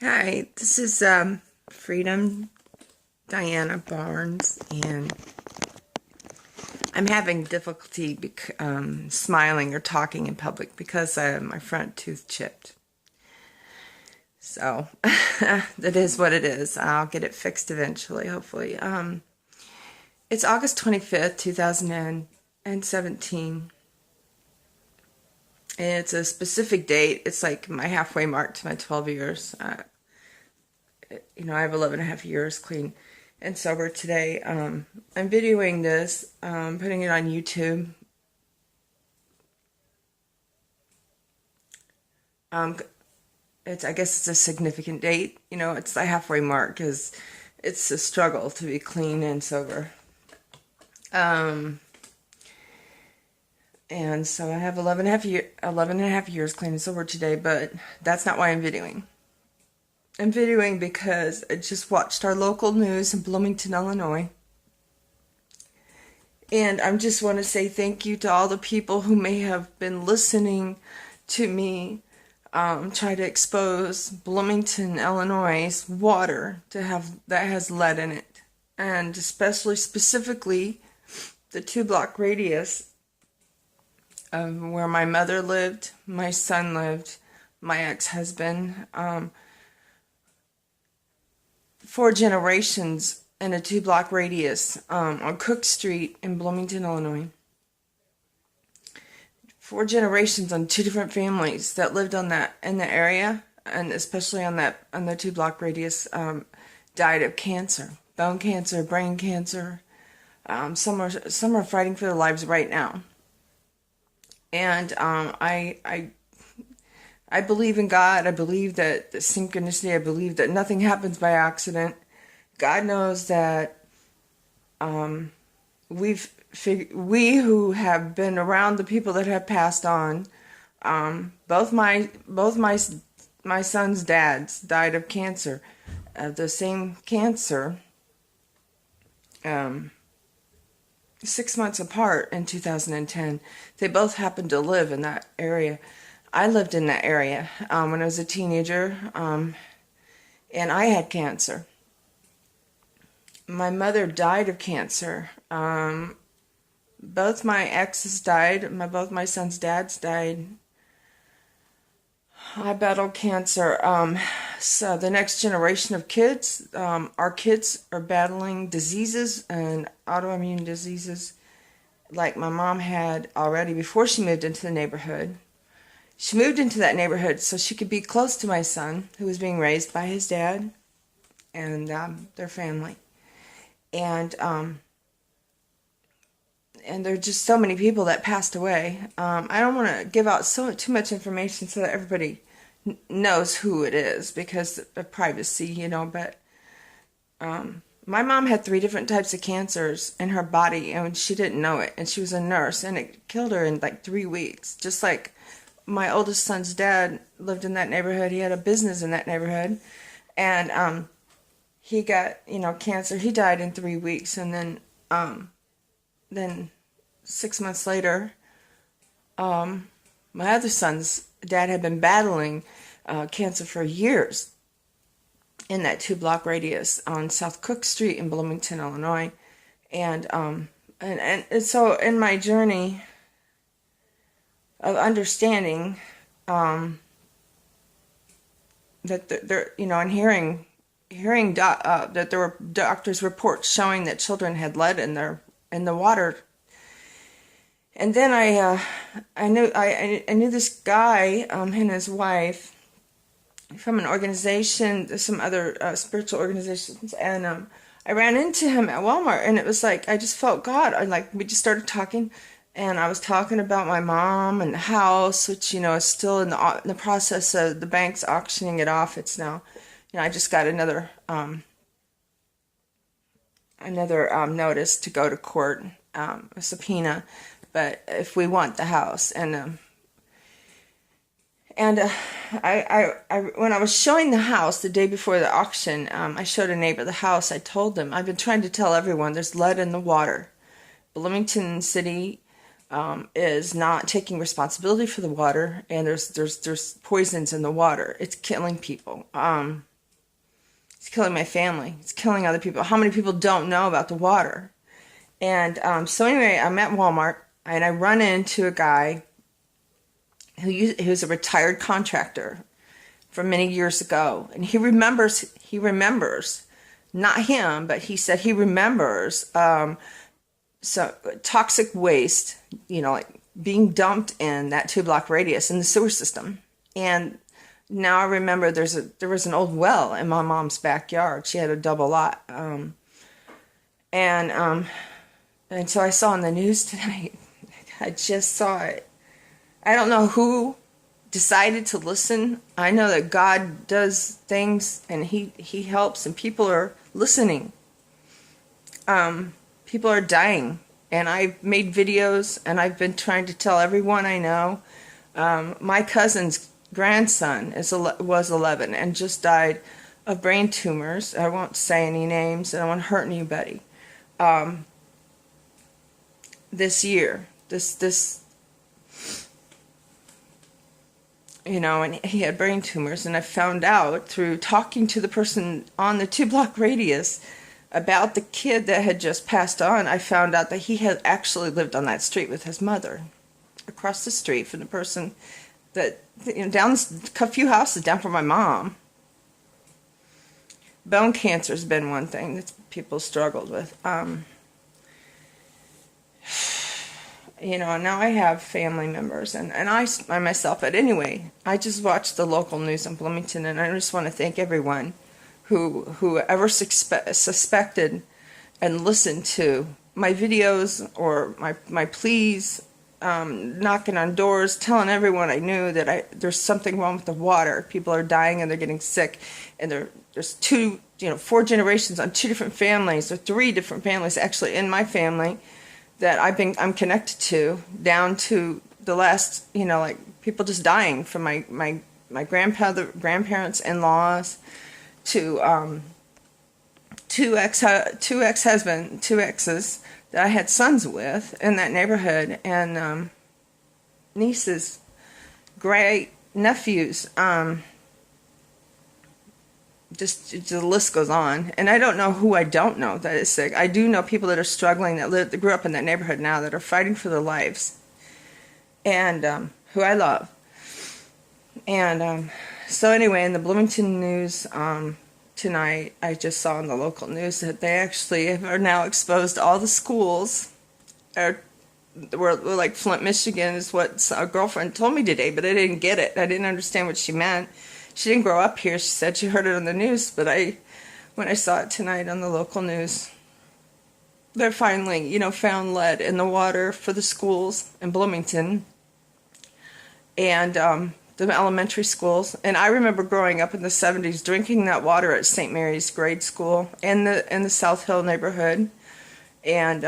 Hi, this is Freedom Diana Barnes, and I'm having difficulty smiling or talking in public because I have my front tooth chipped. So that is what it is. I'll get it fixed eventually, hopefully. It's August 25th, 2017. And it's a specific date. It's like my halfway mark to my 12 years. I have 11 and a half years clean and sober today. I'm videoing this, putting it on YouTube. I guess it's a significant date. It's the halfway mark because it's a struggle to be clean and sober. And so I have 11 and a half years clean and sober today, but that's not why I'm videoing. I'm videoing because I just watched our local news in Bloomington, Illinois. And I just want to say thank you to all the people who may have been listening to me try to expose Bloomington, Illinois' water that has lead in it. And specifically, the 2-block radius of where my mother lived, my son lived, my ex-husband, 4 generations in a 2-block radius on Cook Street in Bloomington, Illinois. 4 generations on 2 different families that lived in the area, and especially on the 2-block radius, died of cancer, bone cancer, brain cancer. Some are fighting for their lives right now. And I believe in God. I believe that the synchronicity. I believe that nothing happens by accident. God knows that we who have been around the people that have passed on. Both my son's dads died of cancer, the same cancer. 6 months apart in 2010. They both happened to live in that area. I lived in that area when I was a teenager, and I had cancer. My mother died of cancer. Both my exes died. Both my son's dads died. I battled cancer. So the next generation of kids, our kids are battling diseases and autoimmune diseases like my mom had already before she moved into the neighborhood. She moved into that neighborhood so she could be close to my son, who was being raised by his dad and their family. And there are just so many people that passed away. I don't want to give out too much information so that everybody knows who it is because of privacy, but my mom had 3 different types of cancers in her body, and she didn't know it, and she was a nurse, and it killed her in like 3 weeks. Just like my oldest son's dad lived in that neighborhood. He had a business in that neighborhood, and he got cancer. He died in 3 weeks, and then 6 months later, my other son's dad had been battling cancer for years in that 2-block radius on South Koch St in Bloomington, Illinois. And so in my journey of understanding that there, and hearing that there were doctors' reports showing that children had lead in the water. And then I knew this guy and his wife from an organization, some other spiritual organizations, and I ran into him at Walmart, and it was like I just felt God. We just started talking, and I was talking about my mom and the house, which is still in the process of the banks auctioning it off. It's now, I just got another notice to go to court, a subpoena. But if we want the house, and I when I was showing the house the day before the auction, I showed a neighbor the house. I told them, I've been trying to tell everyone there's lead in the water. Bloomington City is not taking responsibility for the water, and there's poisons in the water. It's killing people. It's killing my family. It's killing other people. How many people don't know about the water? And so anyway, I'm at Walmart, and I run into a guy who's a retired contractor from many years ago, and he remembers, not him, but he said he remembers so toxic waste, like being dumped in that 2-block radius in the sewer system. And now I remember there was an old well in my mom's backyard. She had a double lot, and so I saw on the news tonight. I just saw it. I don't know who decided to listen. I know that God does things, and He helps, and people are listening. People are dying, and I've made videos, and I've been trying to tell everyone I know. My cousin's grandson was 11 and just died of brain tumors. I won't say any names. I don't want to hurt anybody. This year, and he had brain tumors, and I found out through talking to the person on the 2-block radius about the kid that had just passed on. I found out that he had actually lived on that street with his mother, across the street from the person that, down a few houses down from my mom. Bone cancer has been one thing that people struggled with. And now I have family members, and I myself, but anyway, I just watched the local news in Bloomington, and I just want to thank everyone who ever suspected and listened to my videos or my pleas, knocking on doors, telling everyone I knew that there's something wrong with the water. People are dying and they're getting sick, and there's 4 generations on 2 different families, or 3 different families actually in my family that I'm connected to, down to the last, people just dying from my grandparents, in-laws, to 2 exes that I had sons with in that neighborhood, and nieces, great nephews, just the list goes on. And I don't know who I don't know that is sick. I do know people that are struggling, that grew up in that neighborhood now, that are fighting for their lives, and who I love. And so anyway, in the Bloomington news tonight, I just saw in the local news that they actually are now exposed. All the schools were like Flint, Michigan, is what a girlfriend told me today, but I didn't get it. I didn't understand what she meant. She didn't grow up here. She said she heard it on the news, but when I saw it tonight on the local news, they're finally, found lead in the water for the schools in Bloomington, and the elementary schools. And I remember growing up in the 70s drinking that water at St. Mary's grade school in the South Hill neighborhood, and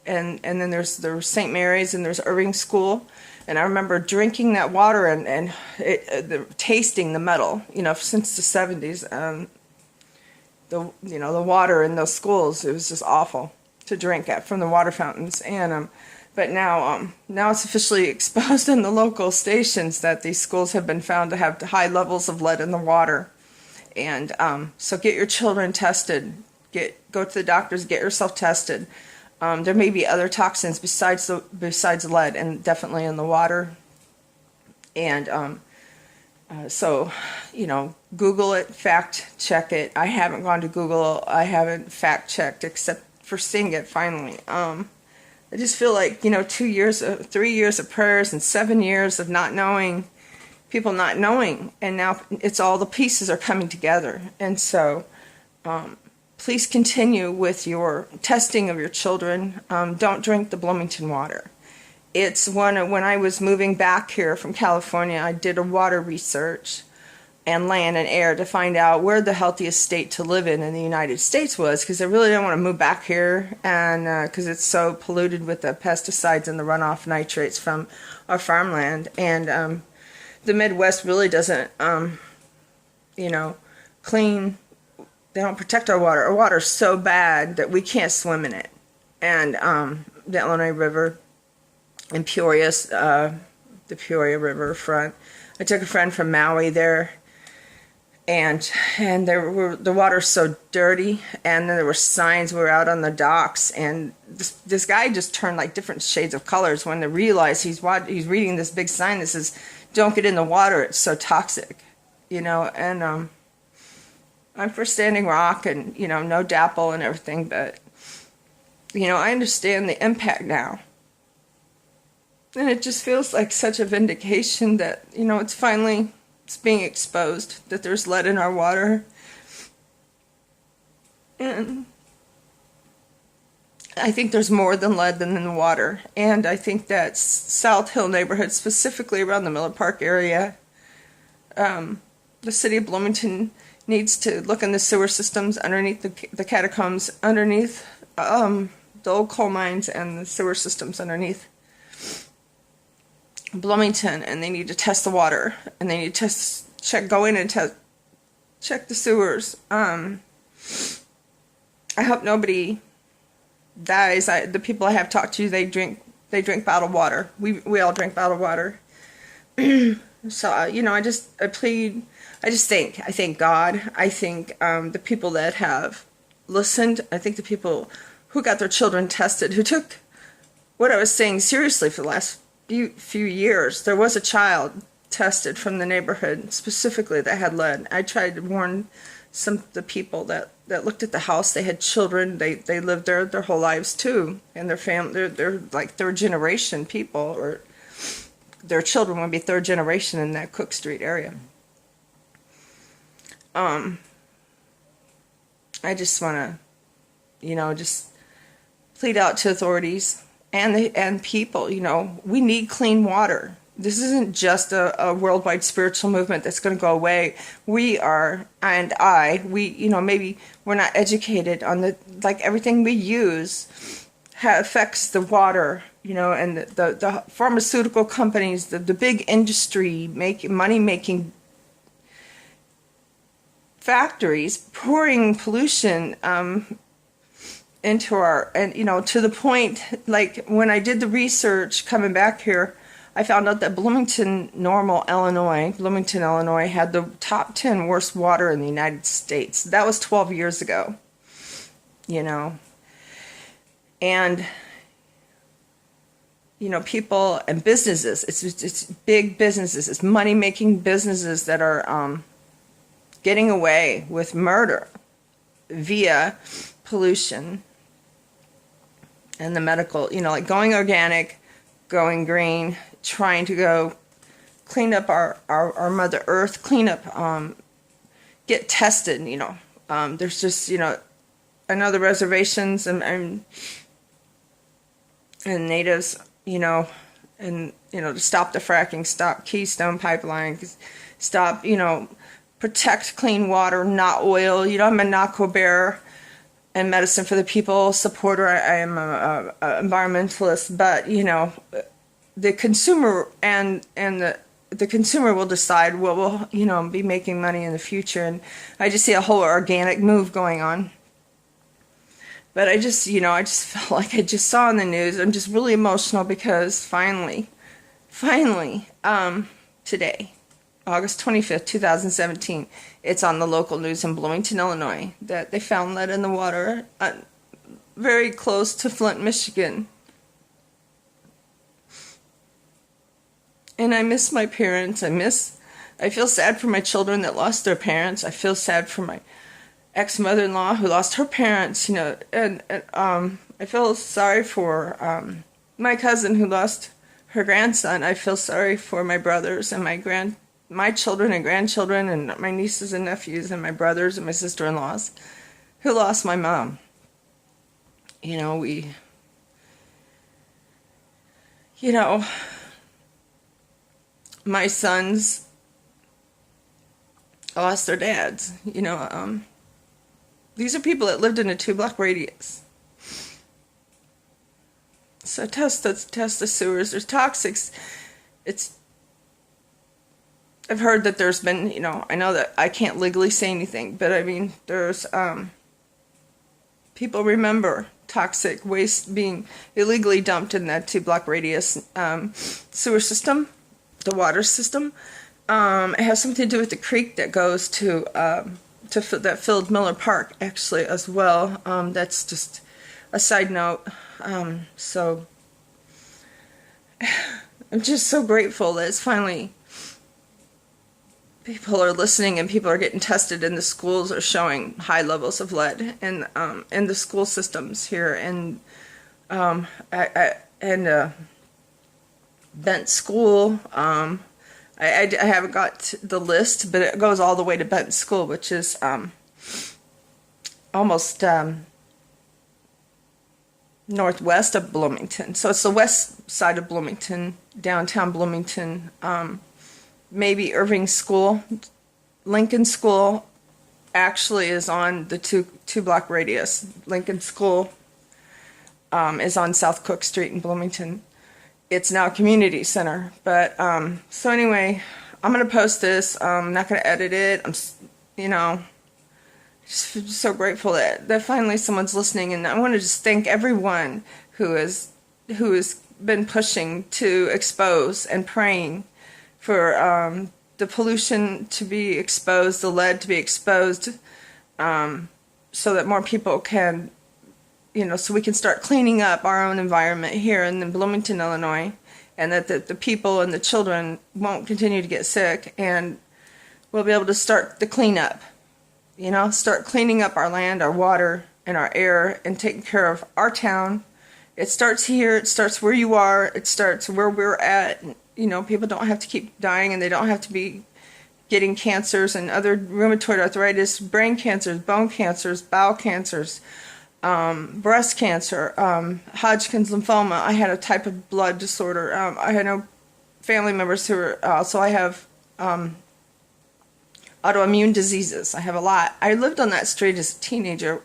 then there's St. Mary's, and there's Irving School. And I remember drinking that water and tasting the metal, since the 70s. The water in those schools, it was just awful to drink from the water fountains. And but now it's officially exposed in the local stations that these schools have been found to have high levels of lead in the water. And so get your children tested. Go to the doctors. Get yourself tested. There may be other toxins besides lead, and definitely in the water. And so, Google it, fact check it. I haven't gone to Google. I haven't fact checked except for seeing it finally. I just feel like 3 years of prayers and 7 years of not knowing, people not knowing, and now it's all the pieces are coming together. And so, please continue with your testing of your children. Don't drink the Bloomington water. It's when I was moving back here from California, I did a water research and land and air to find out where the healthiest state to live in the United States was, because I really didn't want to move back here, and because it's so polluted with the pesticides and the runoff nitrates from our farmland. And the Midwest really doesn't, clean. They don't protect our water. Our water is so bad that we can't swim in it. And the Illinois River, in Peoria, the Peoria Riverfront. I took a friend from Maui there, and the water's so dirty, and then there were signs. We were out on the docks, and this guy just turned like different shades of colors when they realized he's reading this big sign that says, "Don't get in the water, it's so toxic," And I'm for Standing Rock, and no DAPL and everything, but I understand the impact now. And it just feels like such a vindication that, it's being exposed, that there's lead in our water. And I think there's more than lead in the water. And I think that South Hill neighborhood, specifically around the Miller Park area, the city of Bloomington needs to look in the sewer systems underneath the catacombs, underneath the old coal mines and the sewer systems underneath Bloomington, and they need to test the water, and they need to go in and check the sewers. I hope nobody dies. The people I have talked to, they drink bottled water. We all drink bottled water. So I thank God. I think the people that have listened. I think the people who got their children tested, who took what I was saying seriously for the last few years. There was a child tested from the neighborhood specifically that had lead. I tried to warn some of the people that looked at the house. They had children. They lived there their whole lives too, and their family. They're like third generation people, or their children would be third generation in that Cook Street area. I just want to, just plead out to authorities and people. We need clean water. This isn't just a worldwide spiritual movement that's going to go away. Maybe we're not educated on everything we use affects the water, and the pharmaceutical companies, the big industry money-making factories pouring pollution into our, and to the point, like when I did the research coming back here, I found out that Bloomington, Illinois had the top 10 worst water in the United States. That was 12 years ago, and people and businesses, it's big businesses, it's money-making businesses that are getting away with murder via pollution and the medical, like going organic, going green, trying to go clean up our Mother Earth, clean up, get tested, there's just, I know the reservations and natives, and, to stop the fracking, stop Keystone Pipeline, stop, protect clean water, not oil. I'm a NACO bearer and Medicine for the People supporter. I am a environmentalist, but the consumer and the consumer will decide what will be making money in the future. And I just see a whole organic move going on. But I just felt like I just saw in the news. I'm just really emotional because finally, today, August 25th, 2017, it's on the local news in Bloomington, Illinois, that they found lead in the water very close to Flint, Michigan. And I miss my parents. I feel sad for my children that lost their parents. I feel sad for my ex-mother-in-law who lost her parents, and I feel sorry for my cousin who lost her grandson. I feel sorry for my brothers and my children and grandchildren and my nieces and nephews and my brothers and my sister-in-laws who lost my mom. My sons lost their dads. These are people that lived in a 2-block radius. So test the sewers. There's toxics. I've heard that there's been, I know that I can't legally say anything, but I mean, there's, people remember toxic waste being illegally dumped in that 2-block radius sewer system, the water system. It has something to do with the creek that goes to that filled Miller Park, actually, as well. That's just a side note. So I'm just so grateful that it's finally, people are listening and people are getting tested, and the schools are showing high levels of lead in the school systems here in Bent School. I haven't got the list, but it goes all the way to Bent School, which is almost northwest of Bloomington. So it's the west side of Bloomington, downtown Bloomington. Maybe Irving School. Lincoln School actually is on the two-block radius. Lincoln School is on South Koch Street in Bloomington. It's now a community center. But so anyway, I'm gonna post this. I'm not gonna edit it. I'm just so grateful that finally someone's listening, and I want to just thank everyone who has been pushing to expose and praying for the pollution to be exposed, the lead to be exposed, so that more people can, so we can start cleaning up our own environment here in Bloomington, Illinois, and that the people and the children won't continue to get sick, and we'll be able to start the cleanup. Start cleaning up our land, our water, and our air, and taking care of our town. It starts here. It starts where you are. It starts where we're at. People don't have to keep dying, and they don't have to be getting cancers and other rheumatoid arthritis, brain cancers, bone cancers, bowel cancers, breast cancer, Hodgkin's lymphoma. I had a type of blood disorder. I had no family members who were, so I have autoimmune diseases. I have a lot. I lived on that street as a teenager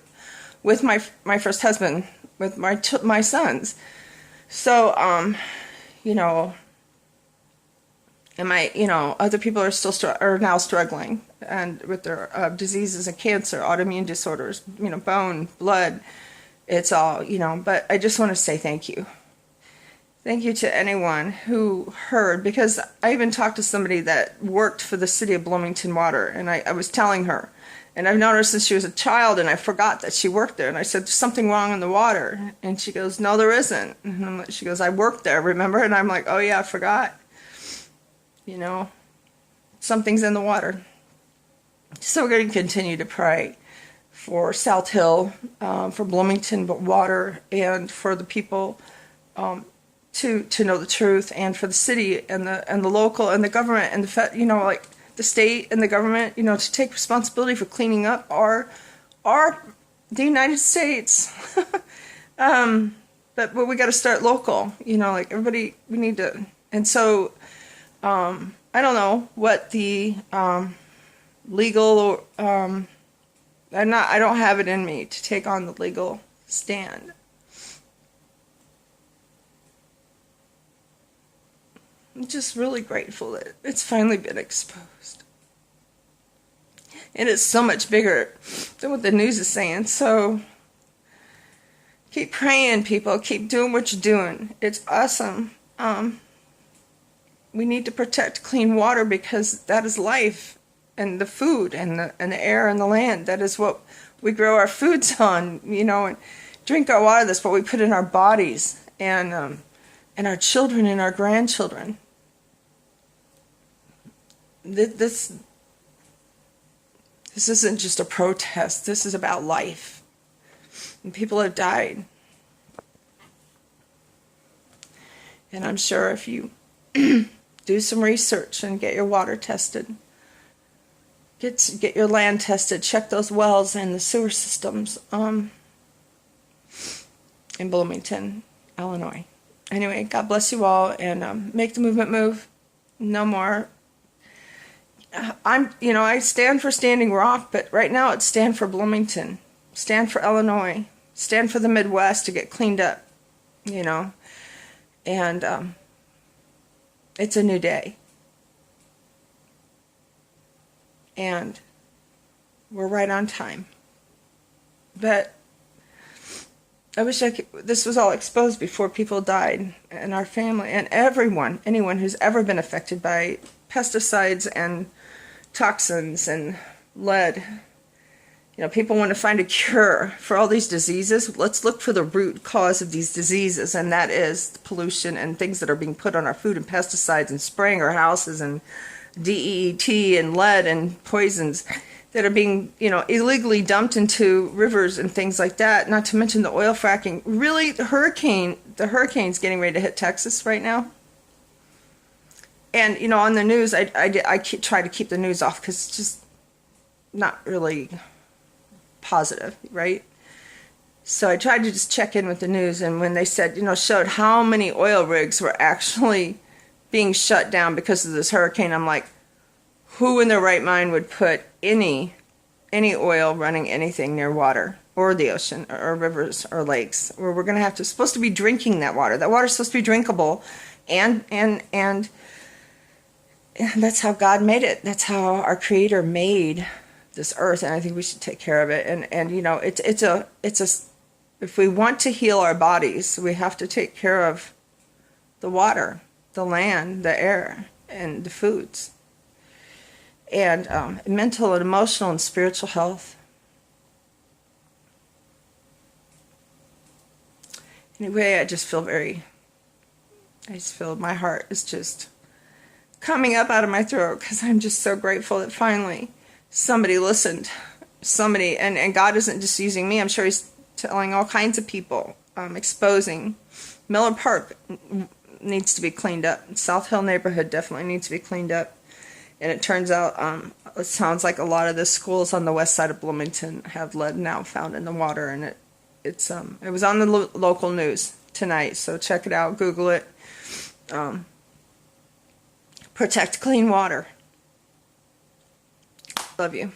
with my first husband, with my sons. So, and other people are now struggling and with their diseases and cancer, autoimmune disorders, bone, blood. It's all, but I just want to say thank you. Thank you to anyone who heard, because I even talked to somebody that worked for the city of Bloomington Water, and I was telling her, and I've known her since she was a child, and I forgot that she worked there, and I said, there's something wrong in the water, and she goes, no, there isn't. And she goes, I worked there, remember? And I'm like, oh yeah, I forgot. Something's in the water. So we're going to continue to pray for South Hill, for Bloomington Water, and for the people to know the truth, and for the city and the local and the government and the the state and the government, to take responsibility for cleaning up the United States. But we got to start local, everybody, we need to. And so I don't know what the legal I don't have it in me to take on the legal stand. I'm just really grateful that it's finally been exposed. And it's so much bigger than what the news is saying. So keep praying, people. Keep doing what you're doing. It's awesome. We need to protect clean water, because that is life, and the food and the air and the land. That is what we grow our foods on, and drink our water. That's what we put in our bodies, and our children and our grandchildren. This isn't just a protest. This is about life. And people have died. And I'm sure if you do some research and get your water tested, get your land tested, check those wells and the sewer systems in Bloomington, Illinois. Anyway, God bless you all, and make the movement move. No more. I stand for Standing Rock, but right now it's stand for Bloomington, stand for Illinois, stand for the Midwest to get cleaned up, and it's a new day, and we're right on time. But I wish this was all exposed before people died in our family, and anyone who's ever been affected by pesticides and toxins and lead. People want to find a cure for all these diseases. Let's look for the root cause of these diseases, and that is pollution and things that are being put on our food and pesticides and spraying our houses and DEET and lead and poisons that are being, illegally dumped into rivers and things like that, not to mention the oil fracking. Really, the hurricane's getting ready to hit Texas right now. And, on the news, I try to keep the news off because it's just not really positive, right? So I tried to just check in with the news, and when they said, showed how many oil rigs were actually being shut down because of this hurricane, I'm like, who in their right mind would put any oil running anything near water or the ocean or rivers or lakes where we're going to have supposed to be drinking that water? That water's supposed to be drinkable, and that's how God made it. That's how our Creator made this earth, and I think we should take care of it. And if we want to heal our bodies, we have to take care of the water, the land, the air, and the foods. And mental and emotional and spiritual health. Anyway, I just feel my heart is just coming up out of my throat because I'm just so grateful that finally somebody listened. And God isn't just using me. I'm sure He's telling all kinds of people, exposing. Miller Park needs to be cleaned up. South Hill neighborhood definitely needs to be cleaned up. And it turns out, it sounds like a lot of the schools on the west side of Bloomington have lead now found in the water, and it was on the local news tonight. So check it out, Google it. Protect clean water. Love you.